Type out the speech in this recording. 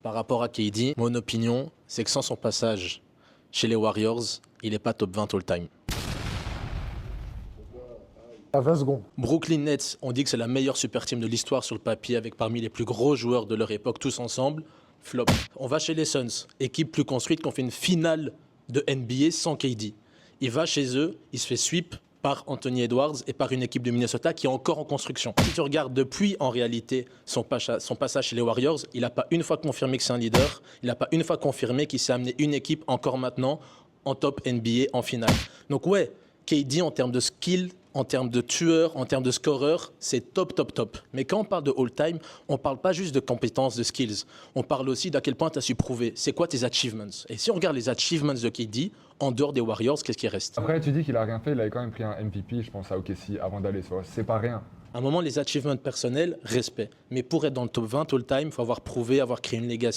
Par rapport à KD, mon opinion, c'est que sans son passage chez les Warriors, il n'est pas top 20 all-time. À 20 secondes. Brooklyn Nets, on dit que c'est la meilleure super team de l'histoire sur le papier, avec parmi les plus gros joueurs de leur époque, tous ensemble. Flop. On va chez les Suns, équipe plus construite, qu'on fait une finale de NBA sans KD. Il va chez eux, il se fait sweep par Anthony Edwards et par une équipe de Minnesota qui est encore en construction. Si tu regardes depuis, en réalité, son passage chez les Warriors, il n'a pas une fois confirmé que c'est un leader, il n'a pas une fois confirmé qu'il s'est amené une équipe encore maintenant en top NBA en finale. Donc ouais, KD en termes de skill, en termes de tueur, en termes de scoreur, c'est top, top, top. Mais quand on parle de all-time, on ne parle pas juste de compétences, de skills. On parle aussi d'à quel point tu as su prouver. C'est quoi tes achievements? Et si on regarde les achievements de KD, en dehors des Warriors, qu'est-ce qui reste? Après, tu dis qu'il a rien fait, il avait quand même pris un MVP, je pense, à OKC avant d'aller. C'est pas rien. À un moment, les achievements personnels, respect. Mais pour être dans le top 20 all-time, il faut avoir prouvé, avoir créé une legacy.